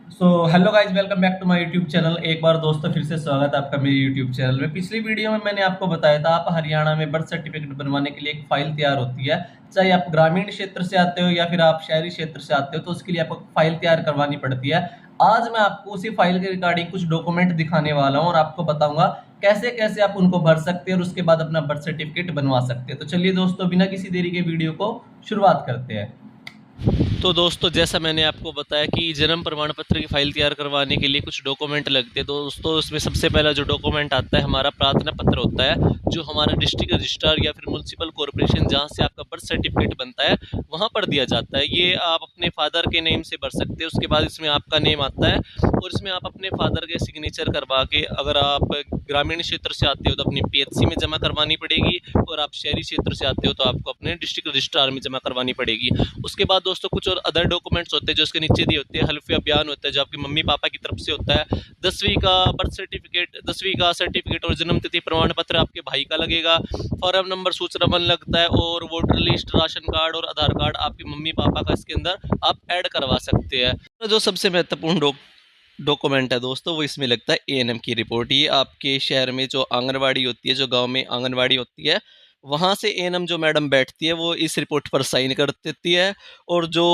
Hello guys, welcome back to my YouTube channel. एक बार दोस्तों फिर से स्वागत है आपका मेरे यूट्यूब चैनल में। पिछली वीडियो में मैंने आपको बताया था, आप हरियाणा में बर्थ सर्टिफिकेट बनवाने के लिए एक फाइल तैयार होती है। चाहे आप ग्रामीण क्षेत्र से आते हो या फिर आप शहरी क्षेत्र से आते हो, तो उसके लिए आपको फाइल तैयार करवानी पड़ती है। आज मैं आपको उसी फाइल के रिगार्डिंग कुछ डॉक्यूमेंट दिखाने वाला हूँ और आपको बताऊंगा कैसे कैसे आप उनको भर सकते हैं और उसके बाद अपना बर्थ सर्टिफिकेट बनवा सकते हैं। तो चलिए दोस्तों, बिना किसी देरी के वीडियो को शुरुआत करते हैं। तो दोस्तों, जैसा मैंने आपको बताया कि जन्म प्रमाण पत्र की फ़ाइल तैयार करवाने के लिए कुछ डॉक्यूमेंट लगते हैं। तो दोस्तों, उसमें सबसे पहला जो डॉक्यूमेंट आता है, हमारा प्रार्थना पत्र होता है, जो हमारा डिस्ट्रिक्ट रजिस्ट्रार या फिर म्यूनसिपल कॉर्पोरेशन जहाँ से आपका बर्थ सर्टिफिकेट बनता है, वहाँ पर दिया जाता है। ये आप अपने फादर के नेम से भर सकते हैं। उसके बाद इसमें आपका नेम आता है और इसमें आप अपने फादर के सिग्नेचर करवा के, अगर आप ग्रामीण क्षेत्र से आते हो तो अपनी पीएचसी में जमा करवानी पड़ेगी, और आप शहरी क्षेत्र से आते हो तो आपको अपने डिस्ट्रिक्ट रजिस्ट्रार में जमा करवानी पड़ेगी। उसके बाद दोस्तों, कुछ और अदर डॉक्यूमेंट्स होते हैं जो इसके नीचे दिए होते हैं। हल्फिया बयान होता है जो आपके मम्मी पापा की तरफ से होता है। 10वीं का बर्थ सर्टिफिकेट, 10वीं का सर्टिफिकेट और जन्म तिथि प्रमाण पत्र आपके भाई का लगेगा। फॉर्म नंबर सूचना वन लगता है, और वोटर लिस्ट, राशन कार्ड और आधार कार्ड आपके मम्मी पापा का इसके अंदर आप ऐड करवा सकते हैं। तो जो सबसे महत्वपूर्ण डॉक्यूमेंट है दोस्तों, वो इसमें लगता है एएनएम की रिपोर्ट। ये आपके शहर में जो आंगनवाड़ी होती है, जो गांव में आंगनवाड़ी होती है, वहाँ से एएनएम जो मैडम बैठती है, वो इस रिपोर्ट पर साइन कर देती है, और जो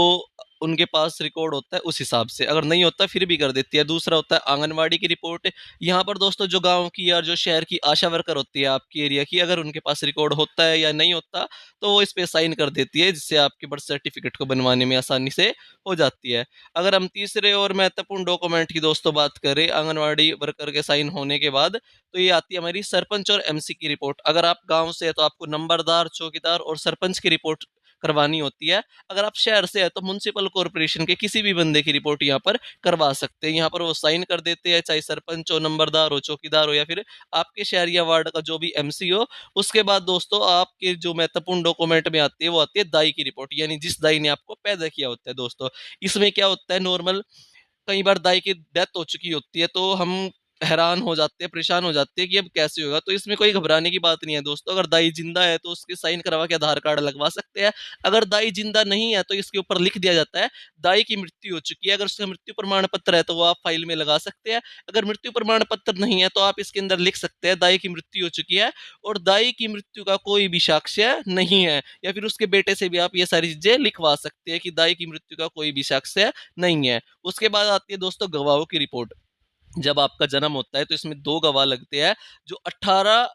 उनके पास रिकॉर्ड होता है उस हिसाब से, अगर नहीं होता फिर भी कर देती है। दूसरा होता है आंगनवाड़ी की रिपोर्ट। यहाँ पर दोस्तों, जो गांव की या जो शहर की आशा वर्कर होती है आपकी एरिया की, अगर उनके पास रिकॉर्ड होता है या नहीं होता, तो वो इस पे साइन कर देती है, जिससे आपके बर्थ सर्टिफिकेट को बनवाने में आसानी से हो जाती है। अगर हम तीसरे और महत्वपूर्ण डॉक्यूमेंट की दोस्तों बात करें आंगनवाड़ी वर्कर के साइन होने के बाद, तो ये आती है हमारी सरपंच और एमसी की रिपोर्ट। अगर आप गांव से है तो आपको नंबरदार, चौकीदार और सरपंच की रिपोर्ट करवानी होती है। अगर आप शहर से है तो म्युनिसिपल कॉर्पोरेशन के किसी भी बंदे की रिपोर्ट यहाँ पर करवा सकते हैं। यहाँ पर वो साइन कर देते हैं, चाहे सरपंच हो, नंबरदार हो, चौकीदार हो, या फिर आपके शहर या वार्ड का जो भी एमसी हो। उसके बाद दोस्तों, आपके जो महत्वपूर्ण डॉक्यूमेंट में आती है, वो आती है दाई की रिपोर्ट, यानी जिस दाई ने आपको पैदा किया होता है दोस्तों। इसमें क्या होता है, नॉर्मल कई बार दाई की डेथ हो चुकी होती है, तो हम हैरान हो जाते हैं, परेशान हो जाते हैं कि अब कैसे होगा। तो इसमें कोई घबराने की बात नहीं है दोस्तों। अगर दाई जिंदा है तो उसके साइन करवा के आधार कार्ड लगवा सकते हैं। अगर दाई जिंदा नहीं है तो इसके ऊपर लिख दिया जाता है दाई की मृत्यु हो चुकी है। अगर उसका मृत्यु प्रमाण पत्र है तो वो आप फाइल में लगा सकते हैं। अगर मृत्यु प्रमाण पत्र नहीं है तो आप इसके अंदर लिख सकते हैं दाई की मृत्यु हो चुकी है और दाई की मृत्यु का कोई भी साक्ष्य नहीं है, या फिर उसके बेटे से भी आप ये सारी चीजें लिखवा सकते हैं कि दाई की मृत्यु का कोई भी साक्ष्य नहीं है। उसके बाद आती है दोस्तों गवाहों की रिपोर्ट। जब आपका जन्म होता है तो इसमें 2 गवाह लगते हैं, जो 18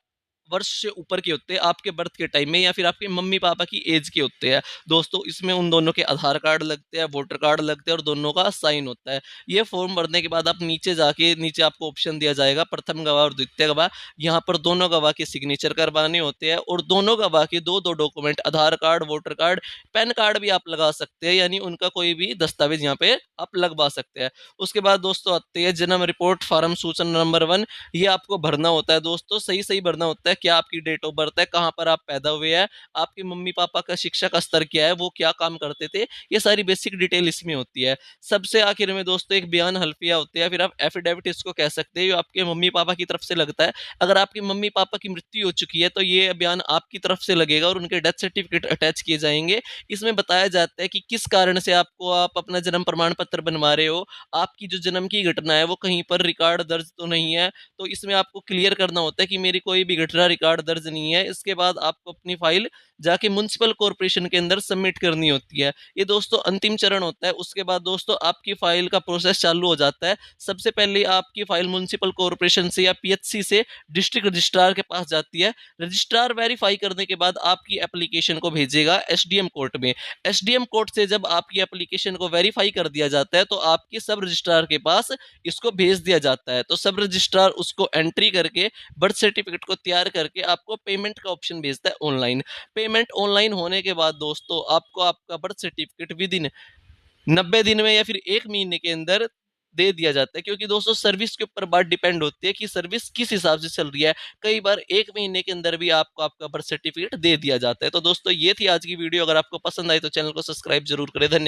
वर्ष से ऊपर के होते हैं आपके बर्थ के टाइम में, या फिर आपके मम्मी-पापा की एज के होते हैं। दोस्तों, इसमें उन दोनों के आधार कार्ड लगते हैं, वोटर कार्ड लगते हैं, और दोनों का साइन होता है। ये फॉर्म भरने के बाद आप नीचे जाके, नीचे आपको ऑप्शन दिया जाएगा प्रथम गवाह और द्वितीय गवाह। यहाँ पर दोनों गवाह के सिग्नेचर करवाने होते हैं, और दोनों गवाह के 2-2 document, Aadhaar card, voter card, PAN card भी आप लगा सकते हैं, यानी उनका कोई भी दस्तावेज यहाँ पे आप लगवा सकते हैं। उसके बाद दोस्तों आती है जन्म रिपोर्ट फॉर्म सूचना नंबर 1। ये आपको भरना होता है दोस्तों, सही-सही भरना होता है। क्या आपकी डेट ऑफ बर्थ है, कहाँ पर आप पैदा हुए हैं, आपके मम्मी-पापा का शिक्षा का स्तर क्या है, वो क्या काम करते थे, ये सारी बेसिक डिटेल इसमें होती है। सबसे आखिर में दोस्तों एक बयान हल्फिया होते हैं, फिर आप एफिडेविट इसको कह सकते हैं, जो आपके मम्मी-पापा की तरफ से लगता है। अगर आपके मम्मी-पापा की मृत्यु हो चुकी है तो ये बयान आपकी तरफ से लगेगा और उनके डेथ सर्टिफिकेट अटैच किए जाएँगे। इसमें बताया जाता है कि किस कारण से आप अपना जन्म प्रमाण पत्र बनवा रहे हो, आपकी जो जन्म की घटना है वो कहीं पर रिकॉर्ड दर्ज तो नहीं है। तो इसमें आपको क्लियर करना होता है कि मेरी कोई भी घटना रिकॉर्ड दर्ज नहीं है। इसके बाद आपको अपनी फाइल जाके म्युनिसिपल कॉर्पोरेशन के अंदर सबमिट करनी होती है। ये दोस्तों अंतिम चरण होता है। उसके बाद दोस्तों आपकी फाइल का प्रोसेस चालू हो जाता है। सबसे पहले आपकी फाइल म्युनिसिपल कॉर्पोरेशन से या पीएचसी से डिस्ट्रिक्ट रजिस्ट्रार के पास जाती है। रजिस्ट्रार वेरीफाई करने के बाद आपकी एप्लीकेशन को भेजेगा एसडीएम कोर्ट में। एसडीएम कोर्ट से जब आपकी एप्लीकेशन को वेरीफाई कर दिया जाता है तो आपके सब रजिस्ट्रार के पास इसको भेज दिया जाता है। तो सब रजिस्ट्रार उसको एंट्री करके बर्थ सर्टिफिकेट को तैयार करके आपको पेमेंट का ऑप्शन भेजता है ऑनलाइन। पेमेंट ऑनलाइन होने के बाद दोस्तों आपको आपका बर्थ सर्टिफिकेट विद इन 90 दिन में या फिर 1 महीने के अंदर दे दिया जाता है, क्योंकि दोस्तों सर्विस के ऊपर बात डिपेंड होती है कि सर्विस किस हिसाब से चल रही है। कई बार 1 महीने के अंदर भी आपको आपका बर्थ सर्टिफिकेट दे दिया जाता है। तो दोस्तों, ये थी आज की वीडियो। अगर आपको पसंद आई तो चैनल को सब्सक्राइब जरूर करें। धन्यवाद।